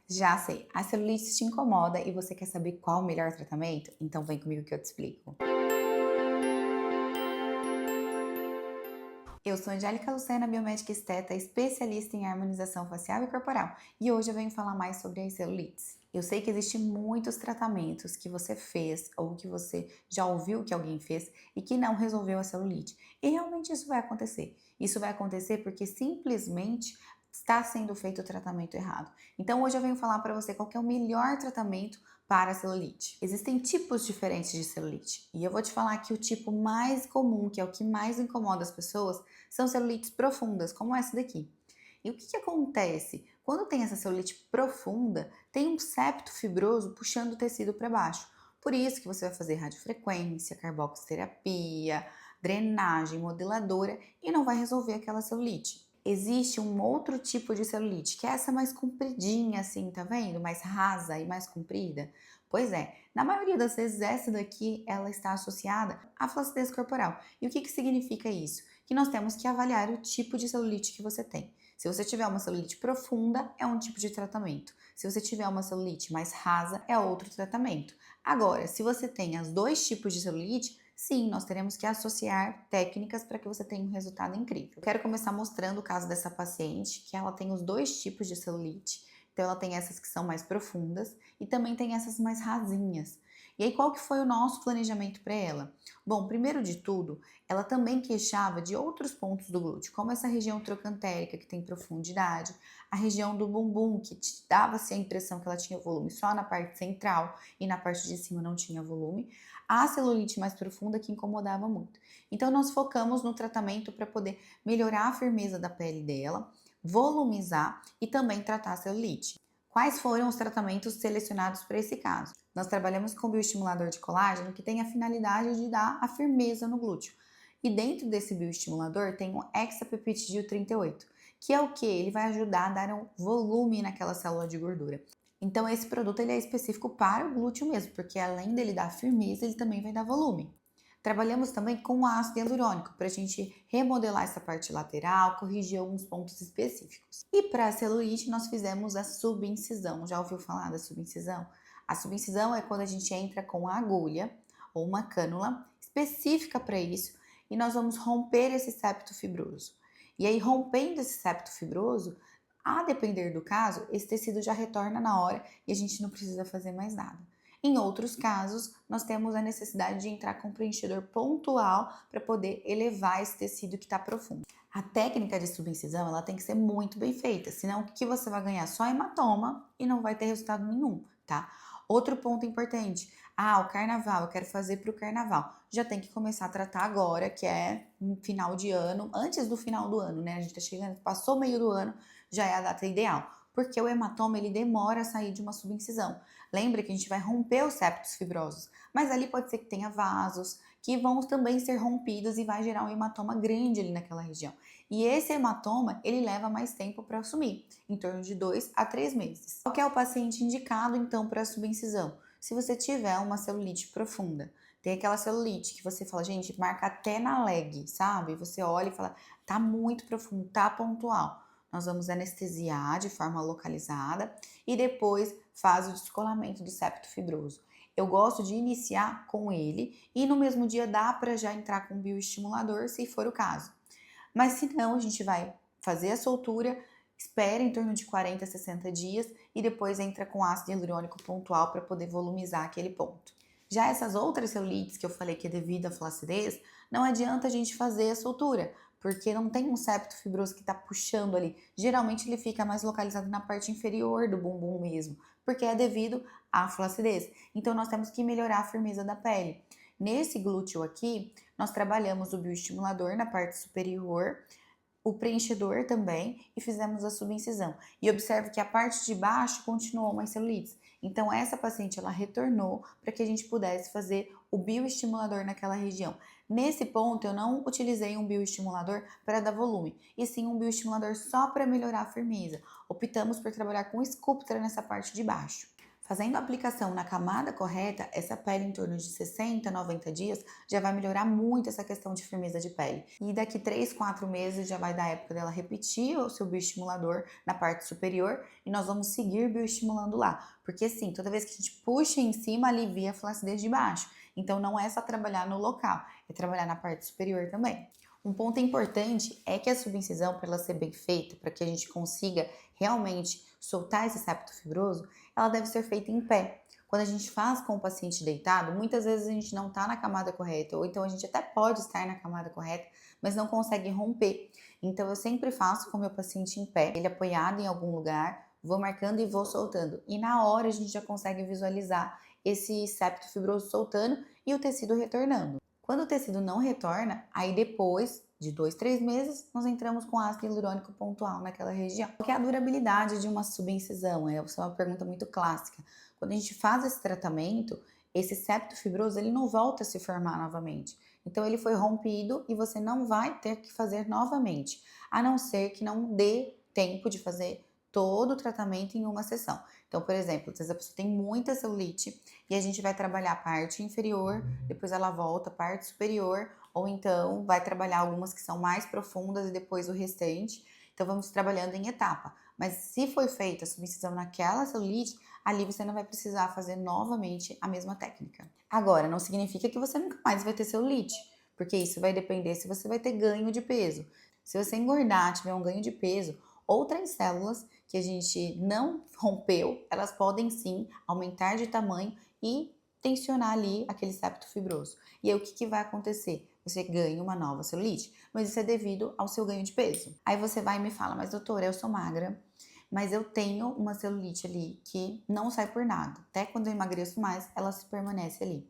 Já sei, a celulite te incomoda e você quer saber qual o melhor tratamento? Então vem comigo que eu te explico. Eu sou Angélica Lucena, biomédica esteta, especialista em harmonização facial e corporal, e hoje eu venho falar mais sobre as celulites. Eu sei que existem muitos tratamentos que você fez ou que você já ouviu que alguém fez e que não resolveu a celulite. E realmente isso vai acontecer. Isso vai acontecer porque simplesmente está sendo feito o tratamento errado. Então hoje eu venho falar para você qual que é o melhor tratamento para a celulite. Existem tipos diferentes de celulite e eu vou te falar que o tipo mais comum, que é o que mais incomoda as pessoas, são celulites profundas, como essa daqui. E o que acontece? Quando tem essa celulite profunda, tem um septo fibroso puxando o tecido para baixo. Por isso que você vai fazer radiofrequência, carboxiterapia, drenagem modeladora e não vai resolver aquela celulite. Existe um outro tipo de celulite, que é essa mais compridinha assim, tá vendo? Mais rasa e mais comprida. Pois é, na maioria das vezes essa daqui ela está associada à flacidez corporal. E o que significa isso? Que nós temos que avaliar o tipo de celulite que você tem. Se você tiver uma celulite profunda, é um tipo de tratamento. Se você tiver uma celulite mais rasa, é outro tratamento. Agora, se você tem os dois tipos de celulite, sim, nós teremos que associar técnicas para que você tenha um resultado incrível. Eu quero começar mostrando o caso dessa paciente, que ela tem os dois tipos de celulite. Então, ela tem essas que são mais profundas e também tem essas mais rasinhas. E aí, qual que foi o nosso planejamento para ela? Bom, primeiro de tudo, ela também queixava de outros pontos do glúteo, como essa região trocantérica que tem profundidade, a região do bumbum que te dava-se a impressão que ela tinha volume só na parte central e na parte de cima não tinha volume, a celulite mais profunda que incomodava muito. Então nós focamos no tratamento para poder melhorar a firmeza da pele dela, volumizar e também tratar a celulite. Quais foram os tratamentos selecionados para esse caso? Nós trabalhamos com bioestimulador de colágeno que tem a finalidade de dar a firmeza no glúteo. E dentro desse bioestimulador tem o hexapeptídeo 38, que é o que? Ele vai ajudar a dar um volume naquela célula de gordura. Então esse produto ele é específico para o glúteo mesmo, porque além dele dar firmeza, ele também vai dar volume. Trabalhamos também com ácido hialurônico para a gente remodelar essa parte lateral, corrigir alguns pontos específicos. E para a celulite, nós fizemos a subincisão. Já ouviu falar da subincisão? A subincisão é quando a gente entra com a agulha ou uma cânula específica para isso e nós vamos romper esse septo fibroso. E aí, rompendo esse septo fibroso, a depender do caso, esse tecido já retorna na hora e a gente não precisa fazer mais nada. Em outros casos, nós temos a necessidade de entrar com um preenchedor pontual para poder elevar esse tecido que está profundo. A técnica de subincisão ela tem que ser muito bem feita, senão o que você vai ganhar? Só hematoma e não vai ter resultado nenhum, tá? Outro ponto importante, o carnaval, eu quero fazer para o carnaval. Já tem que começar a tratar agora, que é no final de ano, antes do final do ano, né? A gente tá chegando, passou o meio do ano, já é a data ideal, porque o hematoma ele demora a sair de uma subincisão. Lembra que a gente vai romper os septos fibrosos, mas ali pode ser que tenha vasos que vão também ser rompidos e vai gerar um hematoma grande ali naquela região. E esse hematoma, ele leva mais tempo para assumir, em torno de 2 a 3 meses. Qual que é o paciente indicado então para a subincisão? Se você tiver uma celulite profunda, tem aquela celulite que você fala, gente, marca até na leg, sabe? Você olha e fala, tá muito profundo, tá pontual. Nós vamos anestesiar de forma localizada e depois faz o descolamento do septo fibroso. Eu gosto de iniciar com ele e no mesmo dia dá para já entrar com bioestimulador, se for o caso. Mas se não, a gente vai fazer a soltura, espera em torno de 40 a 60 dias e depois entra com ácido hialurônico pontual para poder volumizar aquele ponto. Já essas outras celulites que eu falei que é devido à flacidez, não adianta a gente fazer a soltura, porque não tem um septo fibroso que está puxando ali. Geralmente ele fica mais localizado na parte inferior do bumbum mesmo, porque é devido à flacidez. Então nós temos que melhorar a firmeza da pele. Nesse glúteo aqui, nós trabalhamos o bioestimulador na parte superior, o preenchedor também e fizemos a subincisão. E observe que a parte de baixo continuou mais celulites. Então essa paciente ela retornou para que a gente pudesse fazer o bioestimulador naquela região. Nesse ponto eu não utilizei um bioestimulador para dar volume, e sim um bioestimulador só para melhorar a firmeza. Optamos por trabalhar com Sculptra nessa parte de baixo. Fazendo a aplicação na camada correta, essa pele em torno de 60, 90 dias já vai melhorar muito essa questão de firmeza de pele. E daqui 3, 4 meses já vai dar a época dela repetir o seu bioestimulador na parte superior e nós vamos seguir bioestimulando lá. Porque assim, toda vez que a gente puxa em cima, alivia a flacidez de baixo. Então não é só trabalhar no local, é trabalhar na parte superior também. Um ponto importante é que a subincisão, para ela ser bem feita, para que a gente consiga realmente soltar esse septo fibroso, ela deve ser feita em pé. Quando a gente faz com o paciente deitado, muitas vezes a gente não está na camada correta, ou então a gente até pode estar na camada correta, mas não consegue romper. Então eu sempre faço com o meu paciente em pé, ele apoiado em algum lugar, vou marcando e vou soltando. E na hora a gente já consegue visualizar esse septo fibroso soltando e o tecido retornando. Quando o tecido não retorna, aí depois de 2, 3 meses, nós entramos com ácido hialurônico pontual naquela região. Qual que é a durabilidade de uma subincisão? Essa é uma pergunta muito clássica. Quando a gente faz esse tratamento, esse septo fibroso ele não volta a se formar novamente. Então ele foi rompido e você não vai ter que fazer novamente, a não ser que não dê tempo de fazer todo o tratamento em uma sessão. Então, por exemplo, às vezes a pessoa tem muita celulite e a gente vai trabalhar a parte inferior, depois ela volta a parte superior, ou então vai trabalhar algumas que são mais profundas e depois o restante. Então, vamos trabalhando em etapa. Mas se foi feita a subincisão naquela celulite, ali você não vai precisar fazer novamente a mesma técnica. Agora, não significa que você nunca mais vai ter celulite, porque isso vai depender se você vai ter ganho de peso. Se você engordar, tiver um ganho de peso, outras células que a gente não rompeu, elas podem sim aumentar de tamanho e tensionar ali aquele septo fibroso. E aí o que vai acontecer? Você ganha uma nova celulite, mas isso é devido ao seu ganho de peso. Aí você vai e me fala, mas doutora, eu sou magra, mas eu tenho uma celulite ali que não sai por nada. Até quando eu emagreço mais, ela se permanece ali.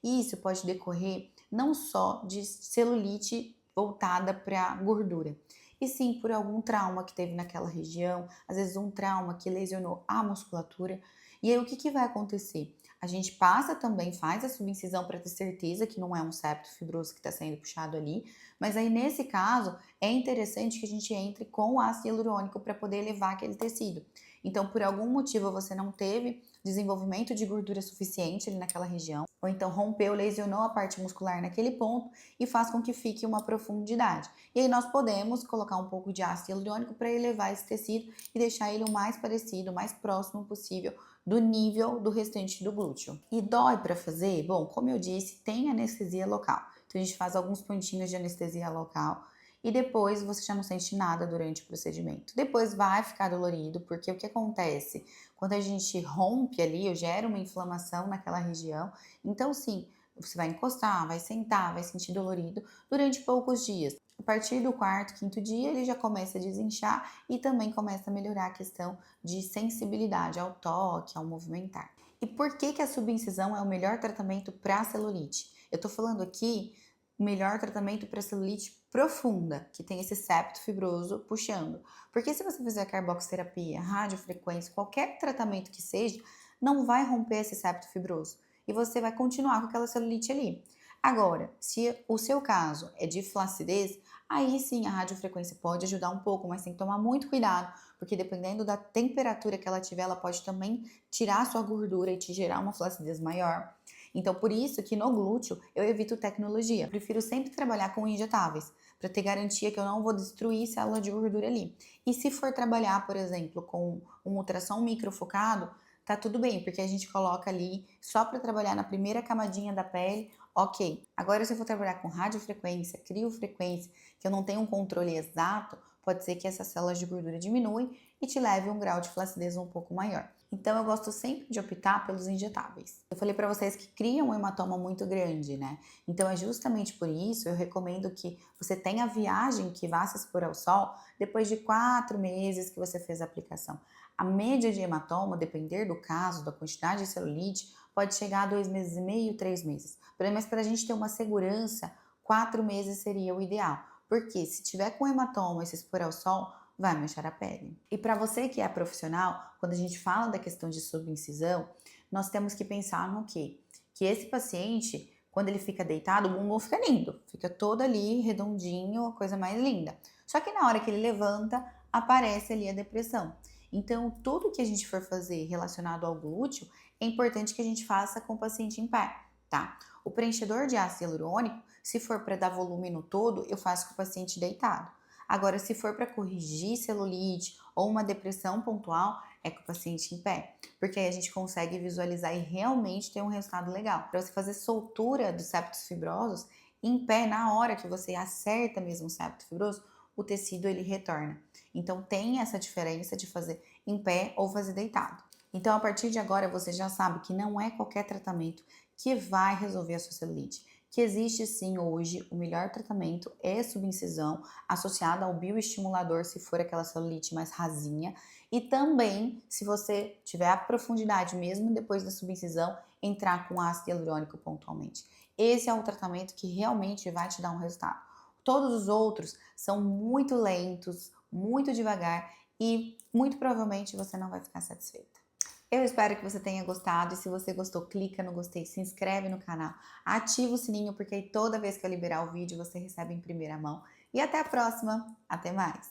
E isso pode decorrer não só de celulite voltada para gordura, e sim por algum trauma que teve naquela região, às vezes um trauma que lesionou a musculatura. E aí o que vai acontecer? A gente passa também, faz a subincisão para ter certeza que não é um septo fibroso que está sendo puxado ali, mas aí nesse caso é interessante que a gente entre com o ácido hialurônico para poder elevar aquele tecido. Então, por algum motivo você não teve desenvolvimento de gordura suficiente ali naquela região, ou então rompeu, lesionou a parte muscular naquele ponto e faz com que fique uma profundidade. E aí nós podemos colocar um pouco de ácido hialurônico para elevar esse tecido e deixar ele o mais parecido, o mais próximo possível do nível do restante do glúteo. E dói para fazer? Bom, como eu disse, tem anestesia local. Então a gente faz alguns pontinhos de anestesia local e depois você já não sente nada durante o procedimento. Depois vai ficar dolorido, porque o que acontece? Quando a gente rompe ali, eu gero uma inflamação naquela região, então sim, você vai encostar, vai sentar, vai sentir dolorido durante poucos dias. A partir do quarto, quinto dia, ele já começa a desinchar e também começa a melhorar a questão de sensibilidade ao toque, ao movimentar. E por que a subincisão é o melhor tratamento para a celulite? Eu estou falando aqui o melhor tratamento para celulite profunda, que tem esse septo fibroso puxando. Porque se você fizer carboxiterapia, radiofrequência, qualquer tratamento que seja, não vai romper esse septo fibroso e você vai continuar com aquela celulite ali. Agora, se o seu caso é de flacidez, aí sim a radiofrequência pode ajudar um pouco, mas tem que tomar muito cuidado, porque dependendo da temperatura que ela tiver, ela pode também tirar a sua gordura e te gerar uma flacidez maior. Então, por isso que no glúteo eu evito tecnologia. Prefiro sempre trabalhar com injetáveis, para ter garantia que eu não vou destruir célula de gordura ali. E se for trabalhar, por exemplo, com um ultrassom microfocado, tá tudo bem, porque a gente coloca ali só para trabalhar na primeira camadinha da pele, ok. Agora, se eu for trabalhar com radiofrequência, criofrequência, que eu não tenho um controle exato, pode ser que essas células de gordura diminuem e te leve a um grau de flacidez um pouco maior. Então, eu gosto sempre de optar pelos injetáveis. Eu falei para vocês que criam um hematoma muito grande, né? Então, é justamente por isso eu recomendo que você tenha a viagem que vá se expor ao sol depois de 4 meses que você fez a aplicação. A média de hematoma, depender do caso, da quantidade de celulite, pode chegar a 2 meses e meio, 3 meses. Mas para a gente ter uma segurança, 4 meses seria o ideal. Porque se tiver com hematoma e se expor ao sol, vai manchar a pele. E para você que é profissional, quando a gente fala da questão de subincisão, nós temos que pensar no quê? Que esse paciente, quando ele fica deitado, o bumbum fica lindo, fica todo ali redondinho, a coisa mais linda. Só que na hora que ele levanta, aparece ali a depressão. Então, tudo que a gente for fazer relacionado ao glúteo, é importante que a gente faça com o paciente em pé, tá? O preenchedor de ácido hialurônico, se for para dar volume no todo, eu faço com o paciente deitado. Agora, se for para corrigir celulite ou uma depressão pontual, é com o paciente em pé, porque aí a gente consegue visualizar e realmente ter um resultado legal. Para você fazer soltura dos septos fibrosos, em pé, na hora que você acerta mesmo o septo fibroso, o tecido ele retorna. Então tem essa diferença de fazer em pé ou fazer deitado. Então a partir de agora você já sabe que não é qualquer tratamento que vai resolver a sua celulite. Que existe sim hoje o melhor tratamento é subincisão associada ao bioestimulador se for aquela celulite mais rasinha e também se você tiver a profundidade mesmo depois da subincisão entrar com ácido hialurônico pontualmente. Esse é o tratamento que realmente vai te dar um resultado. Todos os outros são muito lentos, muito devagar e muito provavelmente você não vai ficar satisfeita. Eu espero que você tenha gostado e se você gostou, clica no gostei, se inscreve no canal, ativa o sininho porque aí toda vez que eu liberar o vídeo você recebe em primeira mão. E até a próxima, até mais!